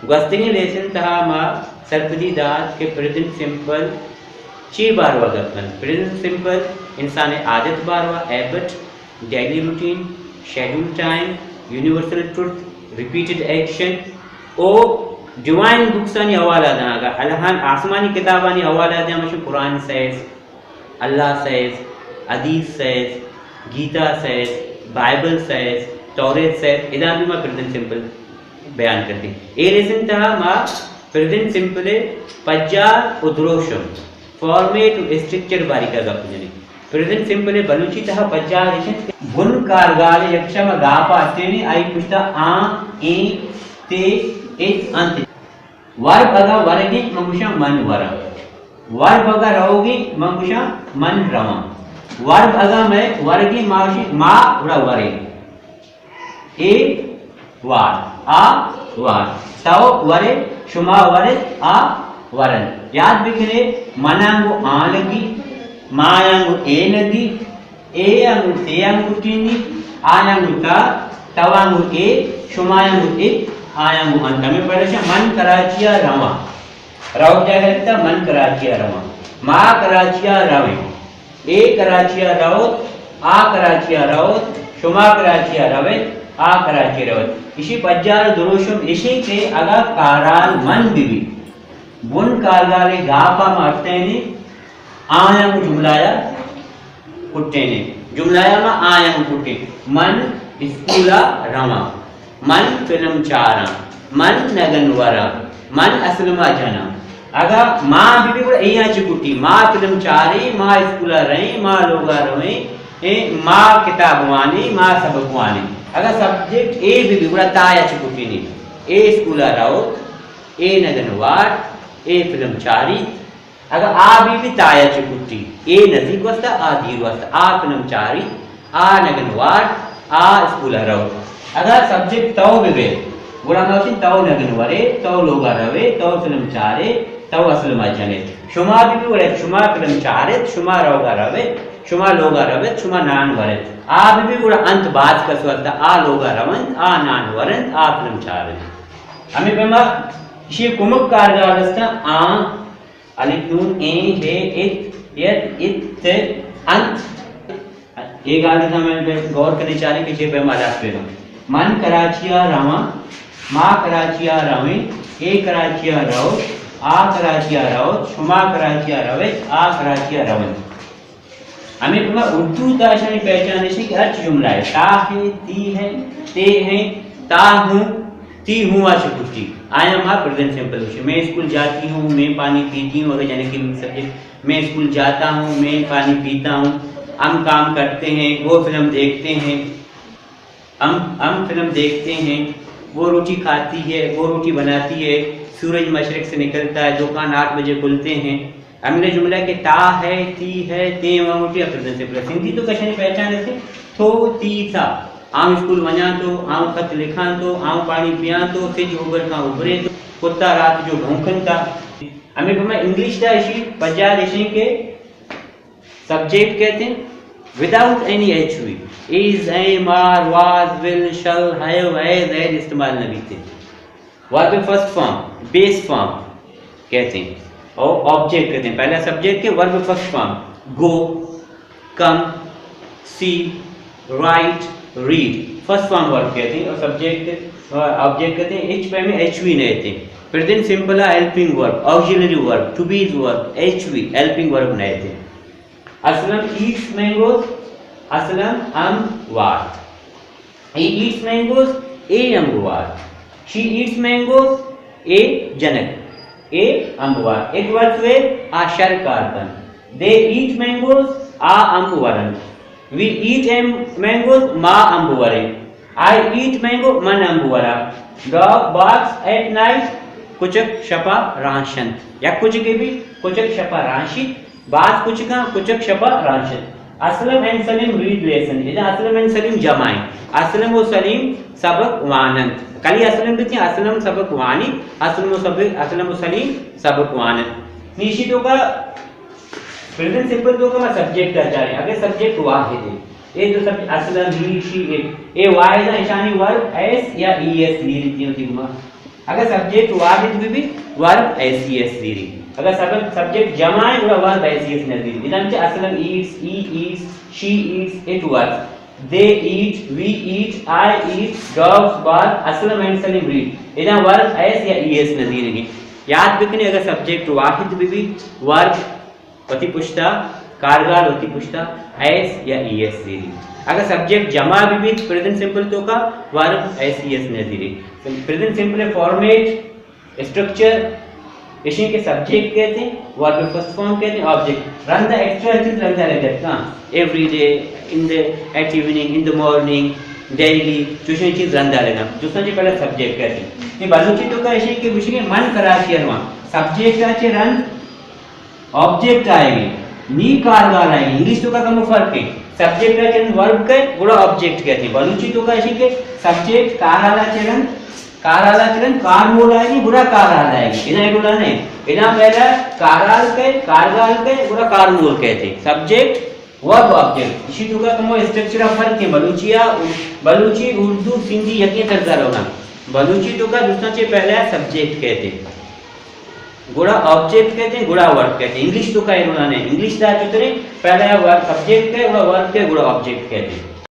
Gwastingi lesson taha ma sarpadi daat ke present simple ची बारवा गपन present simple इंसान आदत बारवा habit daily routine schedule time universal truth repeated action ओ divine बुक्सानी हवाला दागा अलहान आसमानी किताबानी हवाला दे मश कुरान says Allah says हदीस says Gita says Bible says तौरेत says इधर भी मैं प्रेजेंट सिंपल बयान करती ए लेसन था मा प्रेजेंट सिंपल पज्जार उद्रोशम फॉर्मेट स्ट्रक्चर बारिका गपजनी प्रेजेंट सिंपल बलूची तह पज्जार लेसन गुण कारगाल यक्षम गापा तेनी आई पुष्टा आ ए ते एक अंत वर्ब अगा वरगी मंगुशा मन वरा वर्ब अगा रहोगी मंगुशा मन रमा वर्ब अगा मैं वरगी माशी मा उड़ा वरे ए वार आ वार तव वरे शुमा वरे आ वरन याद बिखरे मनांगु आ लगी मायांगु ए लगी ए अंगु ते अंगु टीनी आयांगु ता तवांगु ए शुमायांगु ए आयांगु अंत में पड़े मन कराचिया रवा रव जागता मन कराचिया रवा मा कराचिया रवे ए कराचिया रवत आ कराचिया रवत शुमा कराचिया रवे आ कराची रवत इसी पज्जार दुरुशम इसी के अगा काराल मन बिबी बुन कारगाले गापा मारतेने आयंग जुमलाया कुट्टेने जुमलाया मा आयंग कुट्टे मन स्कूला रमा मन फिल्म चारा मन नगनवरा मन असलमा जना अगा माँ बीबी को एया चिकुटी माँ फिल्म चारी माँ स्कूला रही माँ लोगा रहे ए माँ किताब वानी माँ सबक वानी अगर सब्जेक्ट ए बीबी को ताया चिकुटी नहीं ए स्कूला रहो ए नगनवार ए फिल्म चारी अगर आ बीबी ताया चिकुटी ए नजीक वस्ता आ दीर वस्ता आ फिल्म चारी आ नगनवार आ स्कूला रहो अगर सब्जेक्ट तव बिबे गुड़ा नौशिन तव नगनवरे तव लोगा रवे तव फिल्म चारे तव असल मजने शुमा भी बोले शुमा फिल्म चारे शुमा रोगा रवे शुमा लोगा रवे शुमा नान वरे आ भी गुड़ा अंत बात का स्वता आ लोगा रवन आ नान वरन आ फिल्म चारे हमें बेमा ये कुमुक कारगालस्ता आ अलिफ नून ए हे इत यत इत अंत ये गाली था मैं गौर करने चाह रही कि ये बेमा लास्ट पे मन कराचिया रामा माँ कराचिया रवे ए कराचिया रहो आ कराचिया रहो शुमा कराचिया रवे आ कराचिया रवन हमें तुम्हें उर्दू भाषा में पहचाने से कि अर्थ जुमला है ता है ती है ते है ता हूँ ती हूँ आ चुकी आई एम प्रेजेंट सिंपल मैं स्कूल जाती हूँ मैं पानी पीती हूँ अगर जाने की सब्जेक्ट मैं स्कूल जाता हूँ मैं पानी पीता हूँ हम काम करते हैं वो फिल्म देखते हैं हम फिल्म देखते हैं वो रोटी खाती है वो रोटी बनाती है सूरज मशरक से निकलता है दुकान 8 बजे खुलते हैं हमने जुमला के ता है ती है ते रोटी प्रेजेंट सिंपल सिंधी तो कशे पहचान थे थो ती था आम स्कूल वञा तो आम खत लिखां तो आम पानी पियां तो सिज उबर का उभरे तो कुत्ता रात जो भौंकन था हमें हमें इंग्लिश का इसी पंजाब इसी के सब्जेक्ट कहते हैं without any HV is am are was will shall have has had इस्तेमाल नहीं थे verb first form base form कहते हैं और ऑब्जेक्ट कहते हैं पहला सब्जेक्ट के verb first form go come see write read first form verb कहते हैं और सब्जेक्ट ऑब्जेक्ट कहते हैं एच पे में एचवी नहीं थे present simple helping verb auxiliary verb to be verb HV helping verb नहीं थे असलम ईट्स मैंगोज असलम अमवार he eats mangoes a अमवार she eats mangoes a जनक a अमवार एक वर्ड हुए आ शर कार्बन they eat mangoes a अमवरन we eat mangoes ma अमवरे I eat mango मन अमवरा dog barks at night कुचक शपा राशन या कुछ के भी कुचक शपा राशि बात कुछ का कुचक शपा राशन Aslam and Salim read lesson इधर असलम एंड सलीम जमाएं असलम और सलीम सबक वानंत कल असलम भी थी असलम सबक वानी असलम और सलीम सबक वानंत निशितों का प्रेजेंट सिंपल तो का सब्जेक्ट आ जा रहे हैं अगर सब्जेक्ट वाहिद है ये जो सब असलम ही शी इट ए वाहिद निशानी वर्ब एस या ईएस ली रीति होती है अगर सब्जेक्ट वाहिद भी वर्ब एसीएस दीरी अगर सब्जेक्ट जमा है उड़ा वर्ब एसीएस नदीरी इधर से Aslam eats he eats she eats it works they eat we eat I eat dogs bark Aslam and Salim read इधर वर्ब एस या ईएस नदीरी याद बिकने अगर सब्जेक्ट वाहिद भी वर्ब पति पुष्टा कारगार होती पुष्टा एस या ईएस दीरी अगर सब्जेक्ट जमा भी प्रेजेंट सिंपल तो का वर्ब एसीएस नदीरी प्रेजेंट सिंपल फॉर्मेट स्ट्रक्चर इसी के सब्जेक्ट कहते हैं वर्ब फर्स्ट फॉर्म कहते हैं ऑब्जेक्ट रन द एक्स्ट्रा चीज रन द रहता है every day in the at evening in the morning daily दूसरी चीज रन द रहना दूसरा जी पहले सब्जेक्ट कहते हैं ये बाजूची तो का इसी के विषय में मन कराची है सब्जेक्ट आचे रन ऑब्जेक्ट आएगी नी कारगार आएगी इंग्लिश तो का कम फर्क है सब्जेक्ट का चरण वर्ब के गुड़ा ऑब्जेक्ट कहते हैं बलूची तो का इसी के सब्जेक्ट कारआला चरण कार मोल आएगी गुड़ा कारआल आएगी इना गुड़ा नहीं इना पहला कारआल के कारगाल के गुड़ा कार मोल कहते हैं सब्जेक्ट वर्ब ऑब्जेक्ट इसी तो का कम स्ट्रक्चर ऑफ फर्क है बलूची उर्दू सिंधी यकी तरजा होना बलूची तो का दूसरा से पहला सब्जेक्ट कहते हैं गुड़ा ऑब्जेक्ट कहते हैं गुड़ा वर्ब कहते हैं इंग्लिश तो का इन्होंने इंग्लिश दा चुतरे पहला वर्ब सब्जेक्ट के गुड़ा वर्ब के गुड़ा ऑब्जेक्ट कहते हैं